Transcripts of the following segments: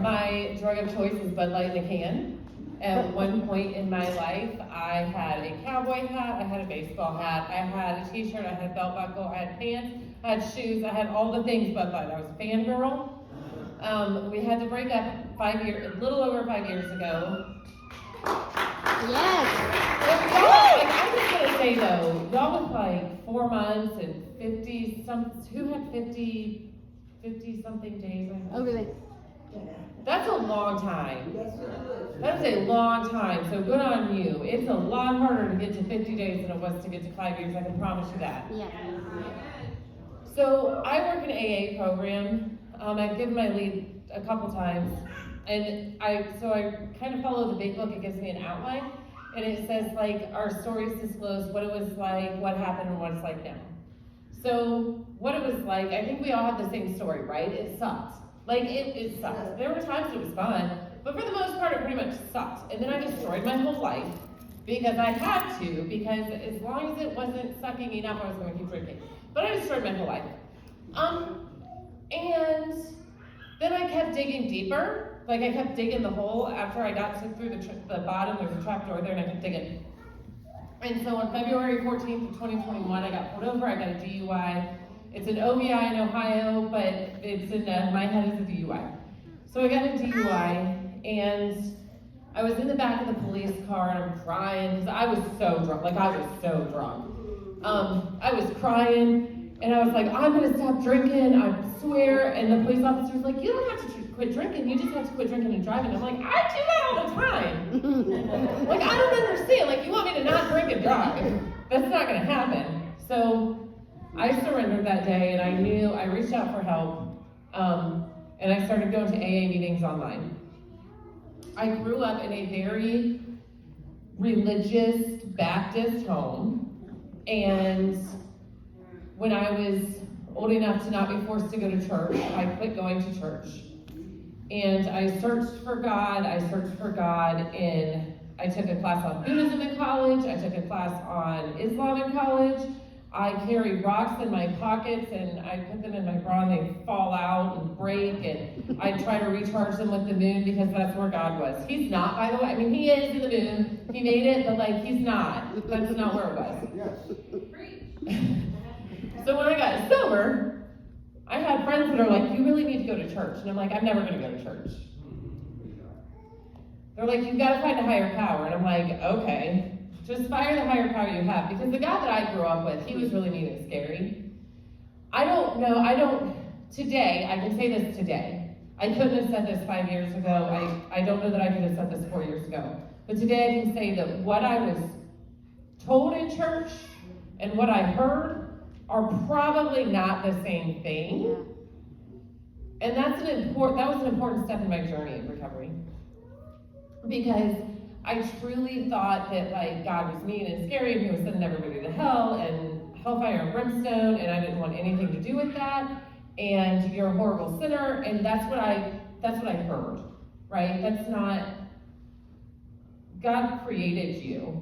My drug of choice is Bud Light in a can. At one point in my life, I had a cowboy hat, I had a baseball hat, I had a t-shirt, I had a belt buckle, I had pants, I had shoes, I had all the things Bud Light. I was a fangirl. We had to break up a little over 5 years ago. Yes. I was gonna say though, y'all with like 4 months and 50 some, who had 50 something days? Oh, really? That's a long time. That's a long time, so good on you. It's a lot harder to get to 50 days than it was to get to 5 years, I can promise you that. Yeah. So I work in an AA program. I've given my lead a couple times, and I kind of follow the big book. It gives me an outline, and it says like our stories disclose what it was like, what happened, and what it's like now. So what it was like, I think we all have the same story, right? It sucked. Like it sucked. There were times it was fun, but for the most part, it pretty much sucked. And then I destroyed my whole life because I had to, because as long as it wasn't sucking enough, I was going to keep drinking. But I destroyed my whole life. And then I kept digging deeper. Like I kept digging the hole after I got through the bottom. There's a trap door there, and I kept digging. And so on February 14th of 2021, I got pulled over. I got a DUI. It's an OVI in Ohio, but it's in my head is a DUI. So I got a DUI, and I was in the back of the police car, and I'm crying because I was so drunk. Like I was so drunk. I was crying, and I was like, I'm gonna stop drinking, I swear. And the police officer was like, you don't have to quit drinking, you just have to quit drinking and driving. I'm like, I do that all the time. Like, I don't understand. Like, you want me to not drink and drive? That's not gonna happen. So I surrendered that day, and I reached out for help, and I started going to AA meetings online. I grew up in a very religious Baptist home, and when I was old enough to not be forced to go to church, I quit going to church. And I searched for God. I took a class on Buddhism in college. I took a class on Islam in college. I carry rocks in my pockets, and I put them in my bra, and they fall out and break, and I try to recharge them with the moon because that's where God was. He's not, by the way. I mean, he is in the moon. He made it, but like, he's not. That's not where it was. So when I got sober, I had friends that are like, you really need to go to church. And I'm like, I'm never going to go to church. They're like, you've got to find a higher power. And I'm like, okay, just fire the higher power you have. Because the God that I grew up with, he was really mean and scary. Today, I can say this today. I couldn't have said this 5 years ago. I don't know that I could have said this 4 years ago. But today I can say that what I was told in church and what I heard are probably not the same thing. And that was an important step in my journey of recovery. Because I truly thought that like God was mean and scary, and he was sending everybody to hell and hellfire and brimstone, and I didn't want anything to do with that. And you're a horrible sinner, and that's what I heard, right? That's not, God created you.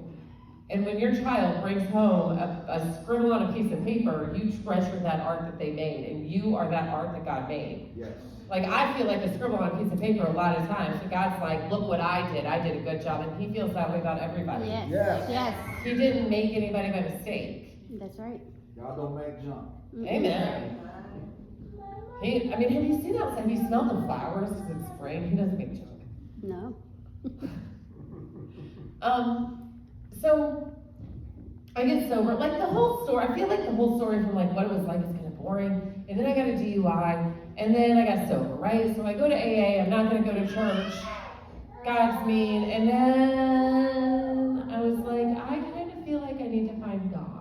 And when your child brings home a scribble on a piece of paper, you treasure that art that they made, and you are that art that God made. Yes. Like, I feel like a scribble on a piece of paper a lot of times, but God's like, look what I did a good job, and he feels that way about everybody. Yes. Yes. Yes. He didn't make anybody by mistake. That's right. God don't make junk. Amen. Have you seen outside? Have you smelled the flowers as it's spring? He doesn't make junk. No. So I get sober. Like the whole story, I feel like the whole story from like what it was like is kind of boring. And then I got a DUI, and then I got sober, right? So I go to AA, I'm not gonna go to church. God's mean. And then I was like, I kind of feel like I need to find God.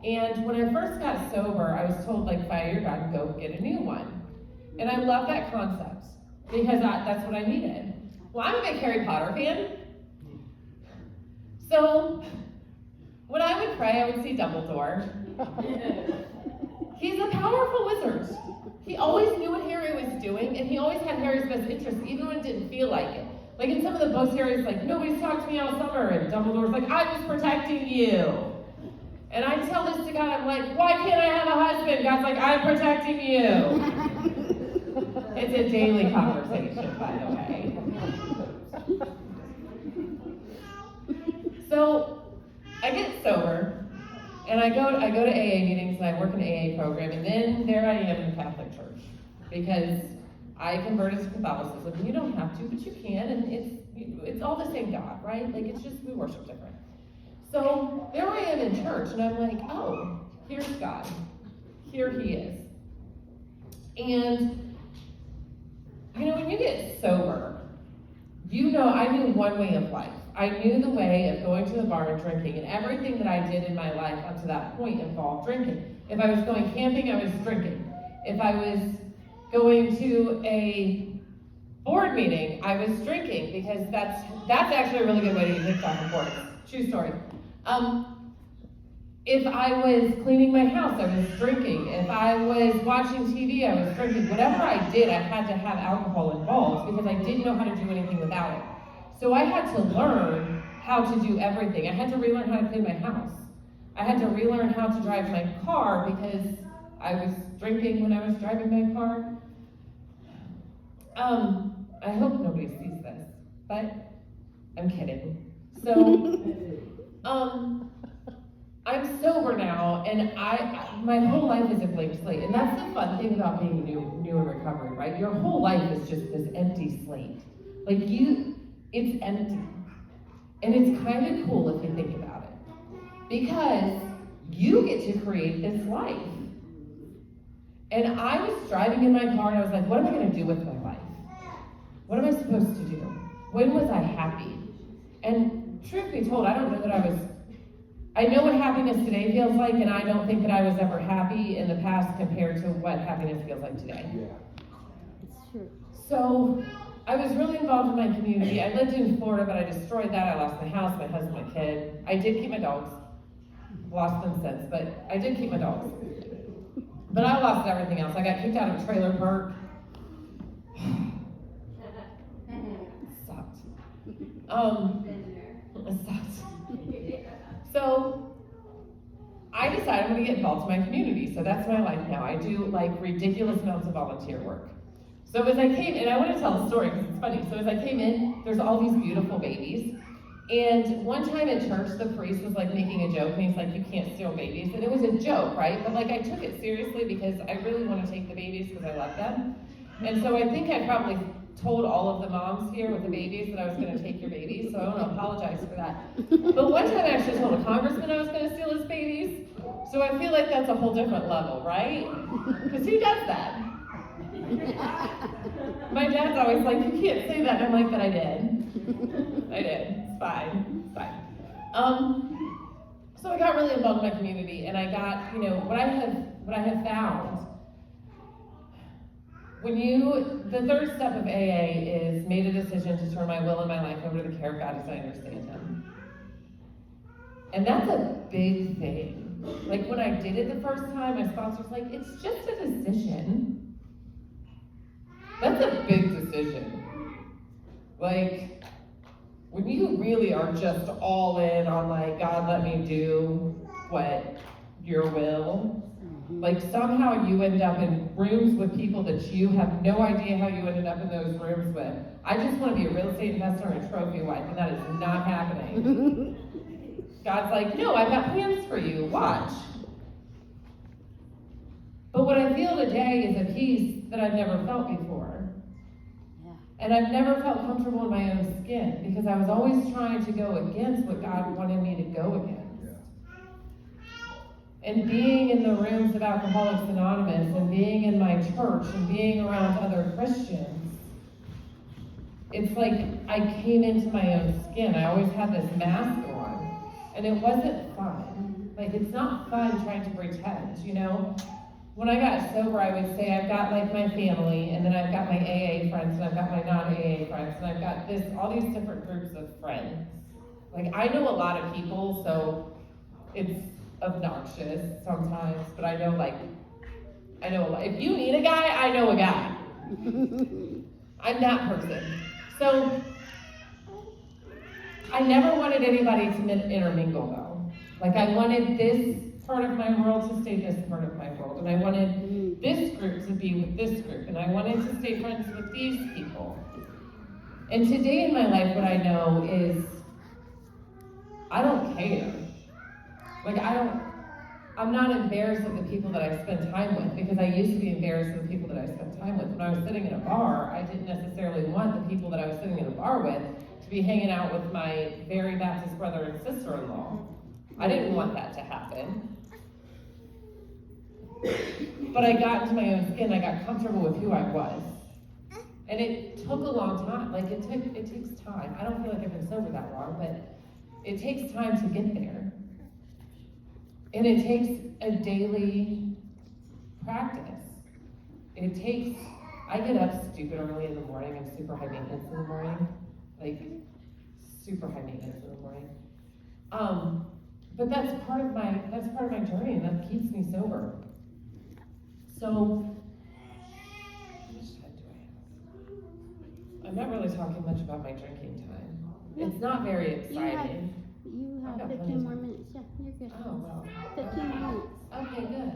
And when I first got sober, I was told like, fire your God and go get a new one. And I love that concept because that's what I needed. Well, I'm a big Harry Potter fan. So when I would pray, I would see Dumbledore. He's a powerful wizard. He always knew what Harry was doing, and he always had Harry's best interest, even when it didn't feel like it. Like in some of the books, Harry's like, nobody's talked to me all summer, and Dumbledore's like, I was protecting you. And I tell this to God, I'm like, why can't I have a husband? God's like, I'm protecting you. It's a daily conversation, by the way. So I get sober, and I go to AA meetings, and I work in an AA program, and then there I am in Catholic church, because I converted to Catholicism. You don't have to, but you can, and it's all the same God, right? Like, it's just, we worship different. So there I am in church, and I'm like, oh, here's God. Here he is. And, you know, when you get sober, you know, I knew one way of life. I knew the way of going to the bar and drinking, and everything that I did in my life up to that point involved drinking. If I was going camping, I was drinking. If I was going to a board meeting, I was drinking, because that's actually a really good way to get kicked off of boards. True story. If I was cleaning my house, I was drinking. If I was watching TV, I was drinking. Whatever I did, I had to have alcohol involved, because I didn't know how to do anything without it. So I had to learn how to do everything. I had to relearn how to clean my house. I had to relearn how to drive my car, because I was drinking when I was driving my car. I hope nobody sees this, but I'm kidding. So, I'm sober now, and my whole life is a blank slate, and that's the fun thing about being new in recovery, right? Your whole life is just this empty slate. Like, it's empty. And it's kind of cool if you think about it, because you get to create this life. And I was driving in my car, and I was like, what am I going to do with my life? What am I supposed to do? When was I happy? And truth be told, I don't know that I know what happiness today feels like, and I don't think that I was ever happy in the past compared to what happiness feels like today. Yeah. It's true. So I was really involved in my community. I lived in Florida, but I destroyed that. I lost my house, my husband, my kid. I did keep my dogs. Lost them since, but I did keep my dogs. But I lost everything else. I got kicked out of a trailer park. It sucked. It sucked. So I decided I'm going to get involved in my community. So that's my life now. I do like ridiculous amounts of volunteer work. So as I came in, I want to tell the story because it's funny. So as I came in, there's all these beautiful babies. And one time in church, the priest was like making a joke, and he's like, you can't steal babies. And it was a joke, right? But like I took it seriously because I really want to take the babies because I love them. And so I think I probably told all of the moms here with the babies that I was going to take your babies, so I want to apologize for that. But one time I actually told a congressman I was going to steal his babies, so I feel like that's a whole different level, right? Because who does that? My dad's always like, you can't say that, and I'm like, but I did. I did. It's fine. It's fine. So I got really involved in my community, and I got, what I have found. The third step of AA is made a decision to turn my will and my life over to the care of God as I understand Him. And that's a big thing. Like when I did it the first time, my sponsor was like, it's just a decision. That's a big decision. Like, when you really are just all in on like, God, let me do what your will, like somehow you end up in rooms with people that you have no idea how you ended up in those rooms with. I just want to be a real estate investor and a trophy wife, and that is not happening. God's like, no, I've got plans for you, watch. But what I feel today is a peace that I've never felt before. Yeah. And I've never felt comfortable in my own skin because I was always trying to go against what God wanted me to go against. And being in the rooms of Alcoholics Anonymous and being in my church and being around other Christians, it's like I came into my own skin. I always had this mask on, and it wasn't fun. Like, it's not fun trying to pretend, When I got sober, I would say I've got like my family, and then I've got my AA friends, and I've got my non-AA friends, and I've got all these different groups of friends. Like, I know a lot of people, so it's obnoxious sometimes, but I know a lot. If you need a guy, I know a guy. I'm that person. So I never wanted anybody to intermingle though. Like I wanted this part of my world to stay this part of my world. And I wanted this group to be with this group. And I wanted to stay friends with these people. And today in my life, what I know is I don't care. Like, I'm not embarrassed of the people that I spend time with, because I used to be embarrassed of the people that I spent time with. When I was sitting in a bar, I didn't necessarily want the people that I was sitting in a bar with to be hanging out with my very Baptist brother and sister-in-law. I didn't want that to happen. But I got into my own skin, I got comfortable with who I was. And it took a long time, like it takes time. I don't feel like I've been sober that long, but it takes time to get there. And it takes a daily practice. I get up stupid early in the morning. I'm super high maintenance in the morning. Like, super high maintenance in the morning. But that's part of my journey, and that keeps me sober. So, how much time do I have? I'm not really talking much about my drinking time. It's not very exciting. You have I've got 15 plenty more of time. minutes. Yeah, you're good. Oh, well. 15 more minutes. Okay, good.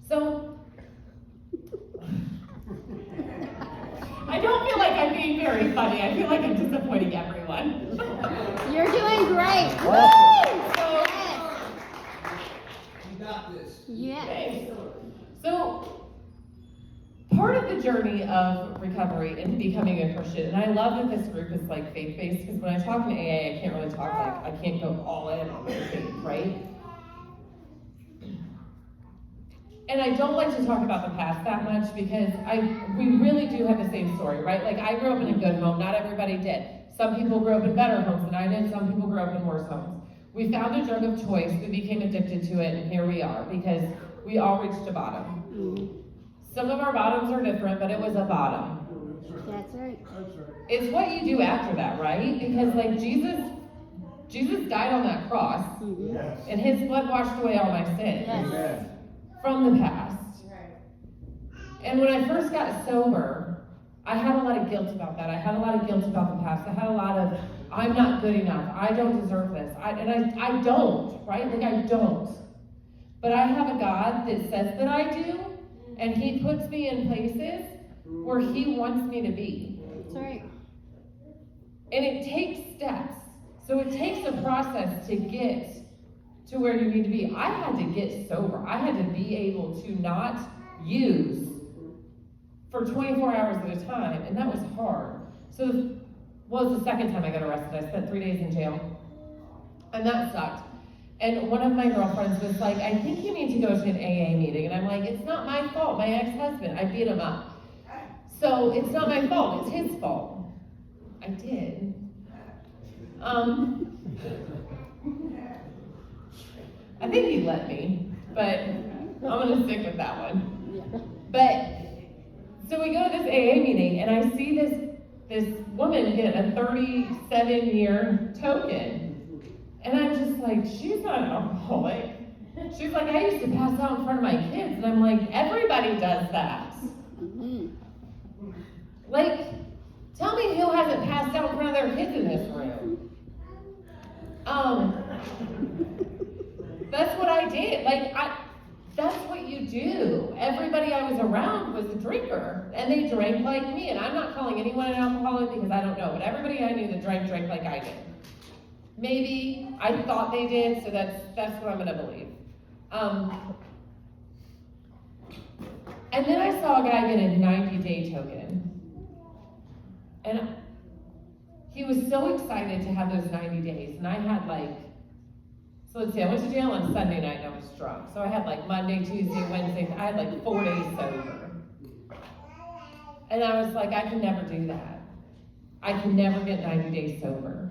So, I don't feel like I'm being very funny. I feel like I'm disappointing everyone. You're doing great. Woo! So, You got this. Yes. okay. So, part of the journey of recovery into becoming a Christian, and I love that this group is like faith-based, because when I talk in AA, I can't really talk like, I can't go all in on my faith, right? And I don't like to talk about the past that much, because we really do have the same story, right? Like, I grew up in a good home, not everybody did. Some people grew up in better homes than I did, some people grew up in worse homes. We found a drug of choice, we became addicted to it, and here we are, because we all reached a bottom. Some of our bottoms are different, but it was a bottom. That's right. It's what you do after that, right? Because like Jesus died on that cross, Yes. and his blood washed away all my sins Yes. from the past. And when I first got sober, I had a lot of guilt about that. I had a lot of guilt about the past. I had a lot of, I'm not good enough. I don't deserve this. I don't, right? Like, I don't. But I have a God that says that I do, and he puts me in places where he wants me to be. That's right. And it takes steps. So it takes a process to get to where you need to be. I had to get sober. I had to be able to not use for 24 hours at a time, and that was hard. So, it was the second time I got arrested. I spent 3 days in jail, and that sucked. And one of my girlfriends was like, I think you need to go to an AA meeting. And I'm like, it's not my fault. My ex-husband, I beat him up. So it's not my fault, it's his fault. I did. I think he let me, but I'm gonna stick with that one. Yeah. But, so we go to this AA meeting, and I see this woman get a 37-year token. And I'm just like, she's not an alcoholic. She's like, I used to pass out in front of my kids. And I'm like, everybody does that. Like, tell me who hasn't passed out in front of their kids in this room. That's what I did. Like, that's what you do. Everybody I was around was a drinker, and they drank like me. And I'm not calling anyone an alcoholic because I don't know, but everybody I knew that drank like I did. Maybe I thought they did, so that's what I'm gonna believe. And then I saw a guy get a 90-day token, and he was so excited to have those 90 days. And I had so let's see, I went to jail on Sunday night and I was drunk. So I had Monday, Tuesday, Wednesday, I had 4 days sober. And I was like, I can never do that. I can never get 90 days sober.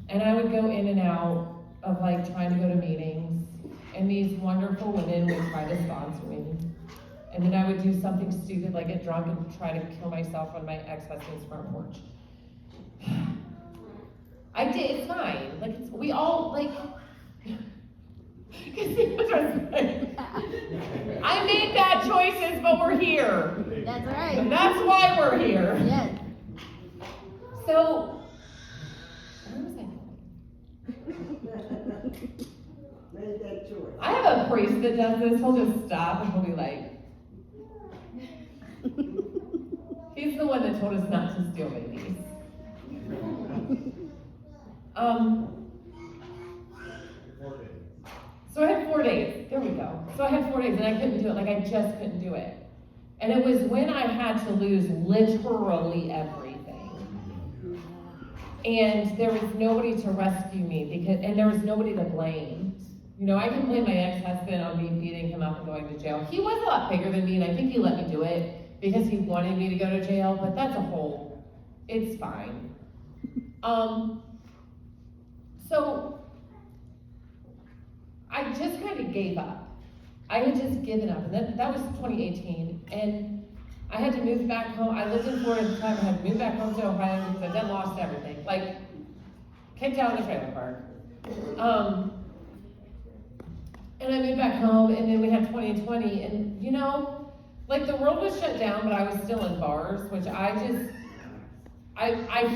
And I would go in and out of trying to go to meetings, and these wonderful women would try to sponsor me. And then I would do something stupid like get drunk and try to kill myself on my ex-husband's front porch. I did, it's fine. We all, I made bad choices, but we're here. That's right. And that's why we're here. Yes. So, where was I going? I have a priest that does this. He'll just stop and he'll be like, he's the one that told us not to steal babies. So I had 4 days. There we go. So I had 4 days and I couldn't do it. Like I just couldn't do it. And it was when I had to lose literally everything. And there was nobody to rescue me and there was nobody to blame. You know, I can blame my ex-husband on me beating him up and going to jail. He was a lot bigger than me, and I think he let me do it because he wanted me to go to jail, but that's it's fine. So I just kind of gave up. I had just given up, and that was 2018, and I had to move back home. I lived in Florida at the time. I had to move back home to Ohio because I then lost everything. Like, kicked out of the trailer park. And I moved back home, and then we had 2020, and you know, like the world was shut down, but I was still in bars, which I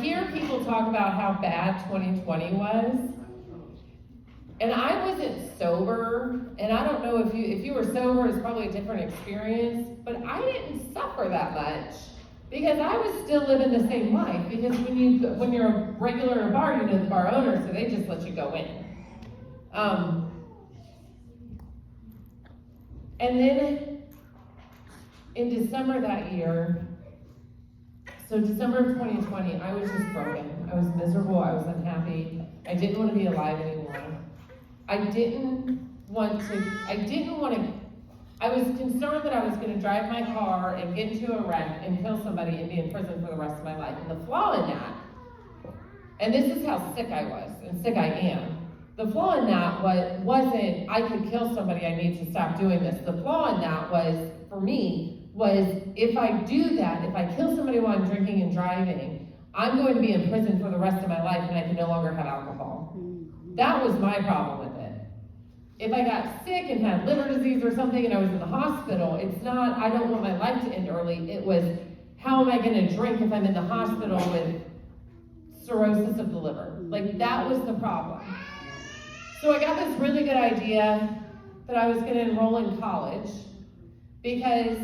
hear people talk about how bad 2020 was, and I wasn't sober, and I don't know if you were sober, it's probably a different experience, but I didn't suffer that much, because I was still living the same life, because when you're a regular at a bar, you know the bar owner, so they just let you go in. And then in December that year, so December of 2020, I was just broken. I was miserable, I was unhappy. I didn't want to be alive anymore. I was concerned that I was going to drive my car and get into a wreck and kill somebody and be in prison for the rest of my life. And the flaw in that, and this is how sick I was, and sick I am, the flaw in that wasn't, I could kill somebody, I need to stop doing this. The flaw in that was, for me, was if I do that, if I kill somebody while I'm drinking and driving, I'm going to be in prison for the rest of my life and I can no longer have alcohol. That was my problem with it. If I got sick and had liver disease or something and I was in the hospital, it's not, I don't want my life to end early. It was, how am I going to drink if I'm in the hospital with cirrhosis of the liver? Like, that was the problem. So I got this really good idea that I was going to enroll in college because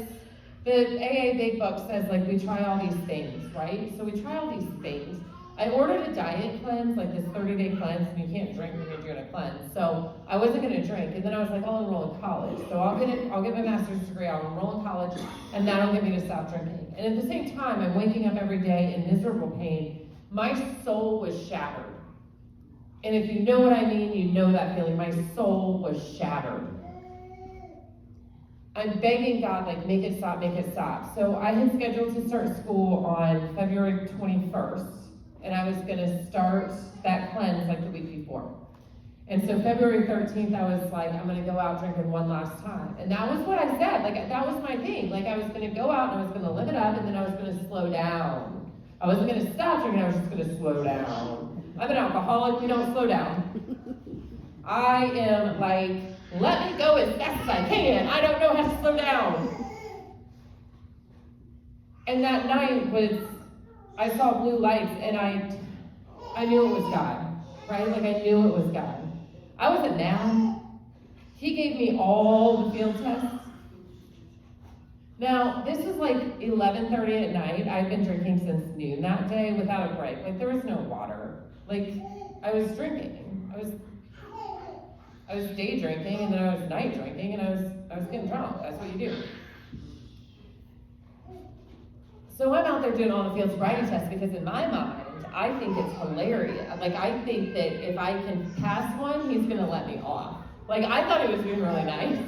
the AA Big Book says, like, we try all these things, right? So we try all these things. I ordered a diet cleanse, like this 30-day cleanse, and you can't drink when you're doing a cleanse. So I wasn't going to drink, and then I was like, I'll enroll in college. So I'll get my master's degree, I'll enroll in college, and that'll get me to stop drinking. And at the same time, I'm waking up every day in miserable pain. My soul was shattered. And if you know what I mean, you know that feeling. My soul was shattered. I'm begging God, like, make it stop, make it stop. So I had scheduled to start school on February 21st, and I was going to start that cleanse like the week before. And so February 13th, I was like, I'm going to go out drinking one last time. And that was what I said. Like, that was my thing. Like, I was going to go out, and I was going to live it up, and then I was going to slow down. I wasn't going to stop drinking, I was just going to slow down. I'm an alcoholic, we don't slow down. I am like, let me go as fast as I can. I don't know how to slow down. And that night I saw blue lights and I knew it was God, right? Like I knew it was God. I wasn't mad. He gave me all the field tests. Now, this is like 11:30 at night. I've been drinking since noon that day without a break. Like there was no water. Like I was drinking. I was day drinking and then I was night drinking and I was getting drunk. That's what you do. So I'm out there doing all the field sobriety tests because in my mind, I think it's hilarious. Like I think that if I can pass one, he's gonna let me off. Like I thought he was being really nice.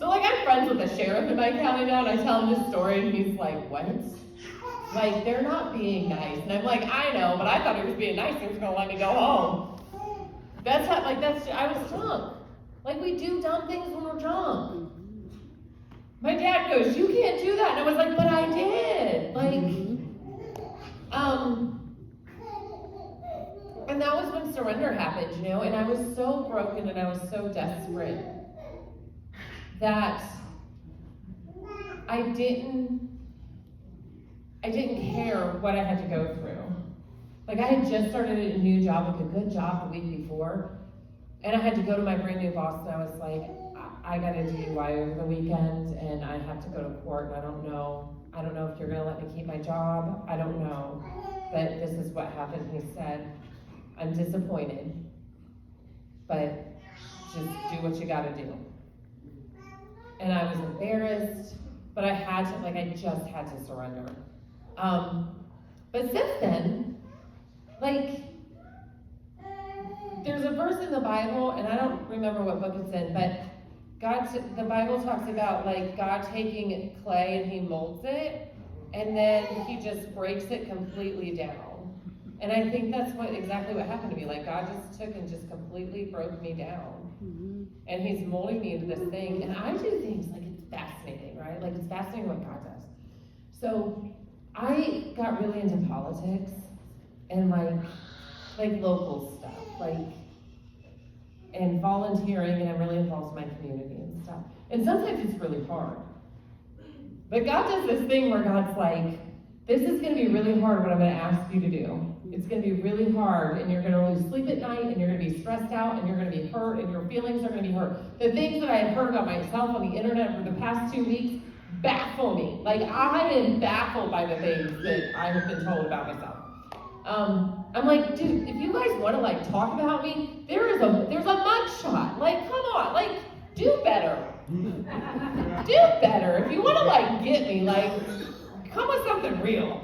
So like I'm friends with the sheriff in my county now, and I tell him this story, and he's like, what? Like, they're not being nice. And I'm like, I know, but I thought he was being nice, he was gonna let me go home. I was drunk. Like, we do dumb things when we're drunk. My dad goes, you can't do that. And I was like, but I did. Like, and that was when surrender happened, you know, and I was so broken and I was so desperate that I didn't care what I had to go through. Like I had just started a new job, like a good job the week before, And I had to go to my brand new boss, and I was like, I got a DUI over the weekend, and I have to go to court, and I don't know if you're gonna let me keep my job. I don't know, but this is what happened. He said, I'm disappointed, but just do what you gotta do. And I was embarrassed, but I just had to surrender. But since then, there's a verse in the Bible, and I don't remember what book it's in, but the Bible talks about God taking clay and he molds it, and then he just breaks it completely down. And I think that's exactly what happened to me. God just took and just completely broke me down. Mm-hmm. And he's molding me into this thing. And I do things it's fascinating, right? It's fascinating what God does. So I got really into politics and local stuff, and volunteering, and I'm really involved in my community and stuff. And sometimes it's really hard. But God does this thing where God's this is going to be really hard what I'm going to ask you to do. It's going to be really hard, and you're going to lose sleep at night, and you're going to be stressed out, and you're going to be hurt, and your feelings are going to be hurt. The things that I had heard about myself on the internet for the past 2 weeks baffle me. I am baffled by the things that I have been told about myself. I'm dude, if you guys want to talk about me, there's a mugshot. Come on, do better. Do better. If you want to get me, come with something real.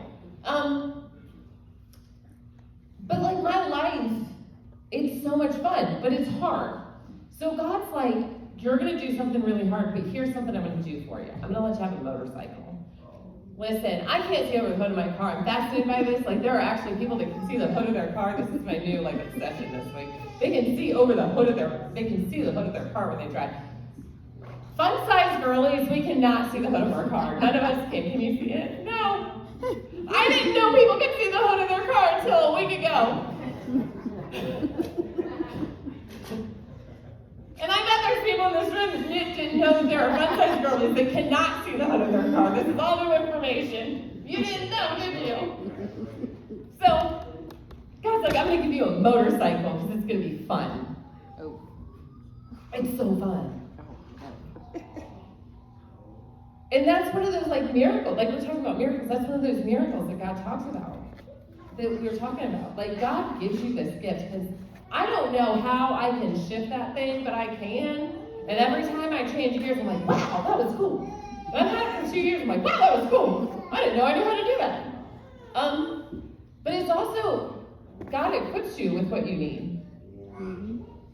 But my life, it's so much fun, but it's hard. So God's you're gonna do something really hard, but here's something I'm gonna do for you. I'm gonna let you have a motorcycle. Listen, I can't see over the hood of my car. I'm fascinated by this. There are actually people that can see the hood of their car. This is my new obsession this week. They can see over the hood of their car when they drive. Fun-sized girlies, we cannot see the hood of our car. None of us can. Can you see it? No. I didn't know people could see the hood of their car until a week ago. And I bet there's people in this room that didn't know that there are fun-sized girlies that cannot see the hood of their car. This is all new information. You didn't know, did you? So, God's I'm going to give you a motorcycle because it's going to be fun. Oh. It's so fun. And that's one of those miracles, we're talking about miracles, that's one of those miracles that God talks about, that we were talking about. God gives you this gift, because I don't know how I can shift that thing, but I can. And every time I change gears, I'm wow, that was cool. And I've had it for 2 years, I'm wow, that was cool. I didn't know I knew how to do that. But it's also, God equips you with what you need.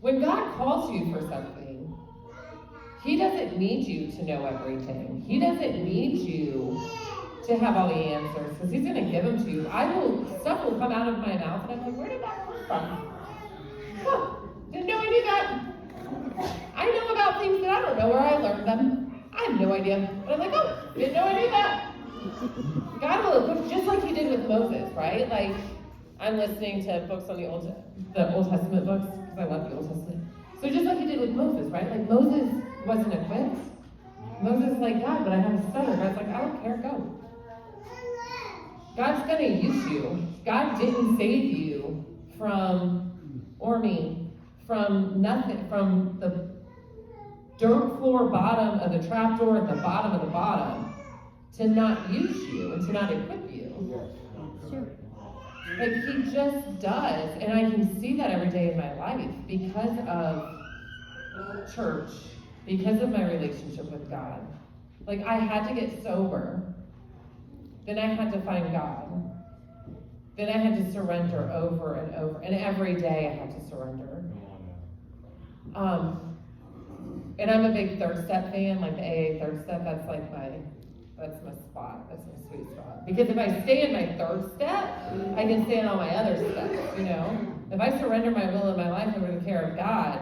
When God calls you for something, He doesn't need you to know everything. He doesn't need you to have all the answers, because He's going to give them to you. Stuff will come out of my mouth, and I'm where did that come from? Huh, didn't know I knew that. I know about things that I don't know where I learned them. I have no idea. But I'm oh, didn't know I knew that. God will equip, just like He did with Moses, right? I'm listening to books on the Old Testament books, because I love the Old Testament. So just like He did with Moses, right? Moses wasn't equipped. Moses is God, but I have a stutter. God's I don't care, go. God's gonna use you. God didn't save you from nothing, from the dirt floor bottom of the trapdoor at the bottom of the bottom, to not use you and to not equip you. Sure. He just does, and I can see that every day in my life because of church, because of my relationship with God. I had to get sober. Then I had to find God. Then I had to surrender over and over. And every day I had to surrender. And I'm a big third step fan, the AA third step, that's my spot. That's my sweet spot. Because if I stay in my third step, I can stay in all my other steps, If I surrender my will and my life over the care of God,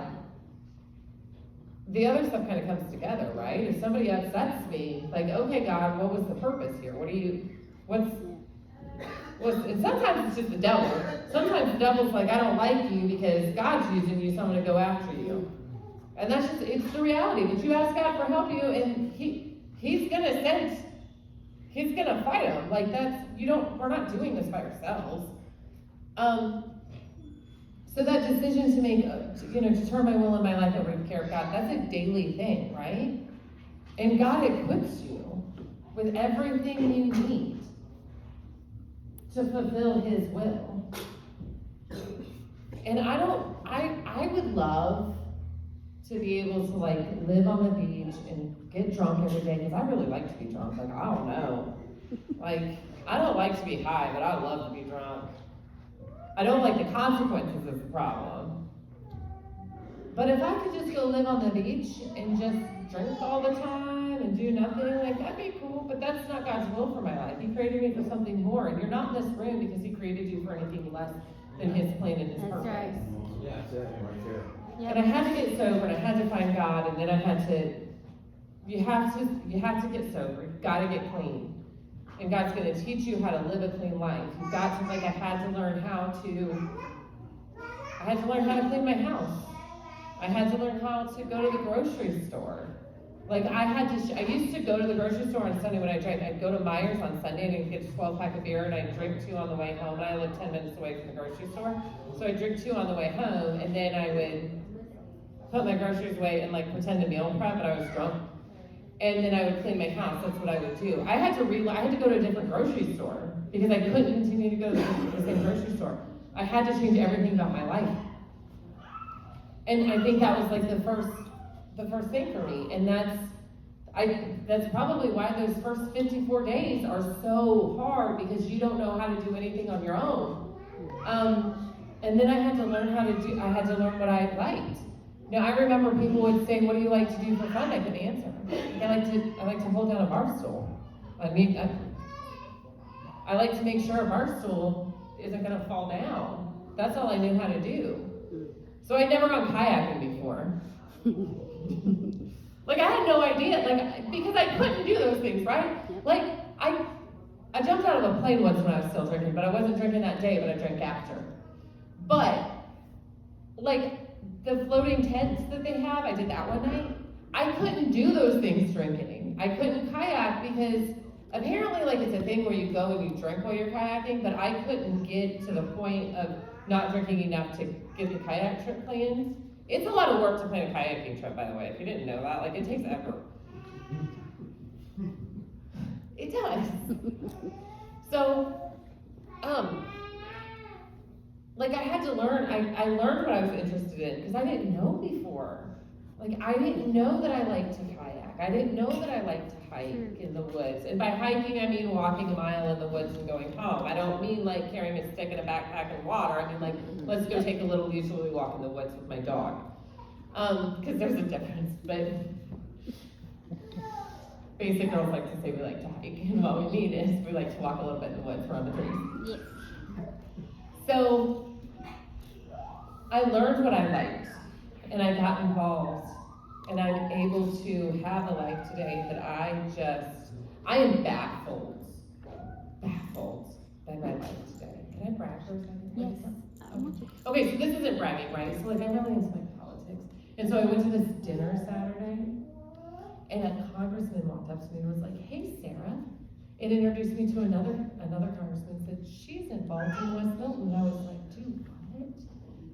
the other stuff kind of comes together, right? If somebody upsets me, okay, God, what was the purpose here? And sometimes it's just the devil. Sometimes the devil's I don't like you because God's using you, so I'm going to go after you. And it's the reality that you ask God for help you, and He's going to fight him. We're not doing this by ourselves. So that decision to make, to turn my will and my life over to the care of God, that's a daily thing, right? And God equips you with everything you need to fulfill His will. And I would love to be able to live on the beach and get drunk every day, because I really like to be drunk. I don't know. I don't like to be high, but I love to be drunk. I don't like the consequences of the problem. But if I could just go live on the beach and just drink all the time and do nothing, that'd be cool, but that's not God's will for my life. He created me for something more, and you're not in this room because He created you for anything less than His plan and His That's purpose. right. Yeah, that's it, right there. Yep. And I had to get sober, and I had to find God, and then I had to, you have to get sober, you've got to get clean. And God's going to teach you how to live a clean life. You've got to, I had to learn how to clean my house. I had to learn how to go to the grocery store. I used to go to the grocery store on Sunday when I drank. I'd go to Myers on Sunday and get a 12-pack of beer, and I'd drink 2 on the way home. And I lived 10 minutes away from the grocery store. So I'd drink 2 on the way home, and then I would put my groceries away and pretend to meal prep, but I was drunk. And then I would clean my house. That's what I would do. I had to go to a different grocery store because I couldn't continue to go to the same grocery store. I had to change everything about my life. And I think that was the first thing for me. And that's probably why those first 54 days are so hard, because you don't know how to do anything on your own. And then I had to learn what I liked. Now, I remember people would say, "What do you like to do for fun?" I couldn't answer. I like to hold down a bar stool. I like to make sure a bar stool isn't going to fall down. That's all I knew how to do. So I'd never gone kayaking before. I had no idea, because I couldn't do those things, right? I jumped out of a plane once when I was still drinking, but I wasn't drinking that day, but I drank after. But, the floating tents that they have, I did that one night. I couldn't do those things drinking. I couldn't kayak because apparently it's a thing where you go and you drink while you're kayaking, but I couldn't get to the point of not drinking enough to get the kayak trip planned. It's a lot of work to plan a kayaking trip, by the way, if you didn't know that. It takes effort. It does. So, I had to learn, I learned what I was interested in, because I didn't know before. I didn't know that I liked to kayak. I didn't know that I liked to hike in the woods. And by hiking, I mean walking a mile in the woods and going home. I don't mean carrying a stick and a backpack and water. I mean let's go take a little leisurely walk in the woods with my dog. Because there's a difference, but basic girls like to say we like to hike, and what we mean is we like to walk a little bit in the woods around the trees. Yes. So I learned what I liked, and I got involved, and I'm able to have a life today that I am baffled by my life today. Can I brag for a second? Yes. Okay, so this isn't bragging, right? So I'm really into politics. And so I went to this dinner Saturday, and a congressman walked up to me and was like, "Hey, Sarah," and introduced me to another congressman, and said, "She's involved in West Milton." And I was like, "Dude, what?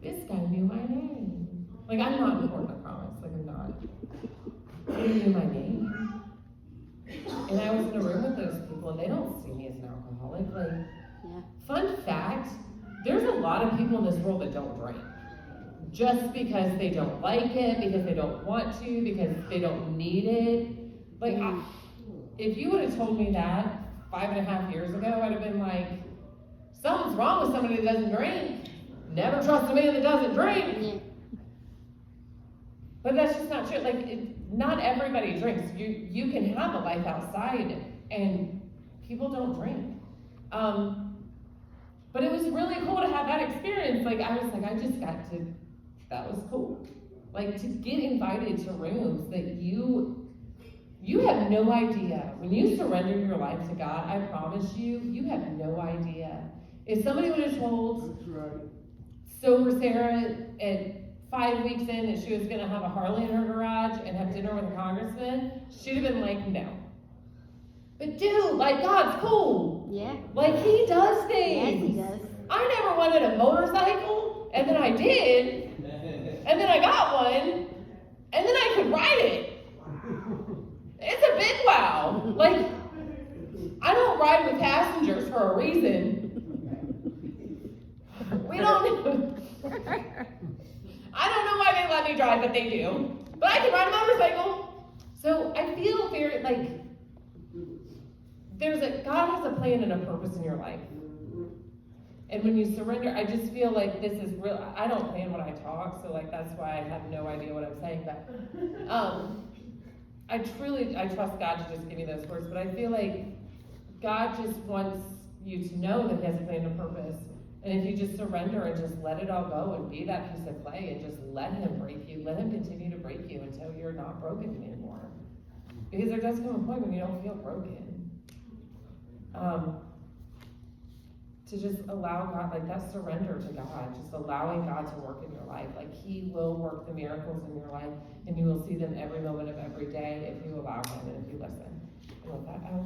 This guy knew my name." I'm not important, I promise. I'm not. He knew my name. And I was in a room with those people, and they don't see me as an alcoholic. Yeah. Fun fact, there's a lot of people in this world that don't drink. Just because they don't like it, because they don't want to, because they don't need it. If you would have told me that 5.5 years ago, I'd have been like, something's wrong with somebody that doesn't drink. Never trust a man that doesn't drink. Yeah. But that's just not true. Not everybody drinks. You can have a life outside, and people don't drink. But it was really cool to have that experience. That was cool. To get invited to rooms that you have no idea. When you surrender your life to God, I promise you have no idea. If somebody would have told sober Sarah at 5 weeks in that she was going to have a Harley in her garage and have dinner with a congressman, she'd have been like, no. But dude, God's cool. Yeah. He does things. Yes, he does. I never wanted a motorcycle, And then I did, and then I got one, and then I could ride it. It's a big wow. Like, I don't ride with passengers for a reason. We don't. I don't know why they let me drive, but they do. But I can ride a motorcycle. So I feel very like God has a plan and a purpose in your life. And when you surrender, I just feel like this is real. I don't plan when I talk, so like that's why I have no idea what I'm saying. But I trust God to just give me those words. But I feel like God just wants you to know that He has a plan and purpose. And if you just surrender and just let it all go and be that piece of clay and just let Him break you, let Him continue to break you until you're not broken anymore. Because there does come a point when you don't feel broken. To just allow God, like that surrender to God, just allowing God to work in your life. Like He will work the miracles in your life, and you will see them every moment of every day if you allow Him and if you listen. And with that, I will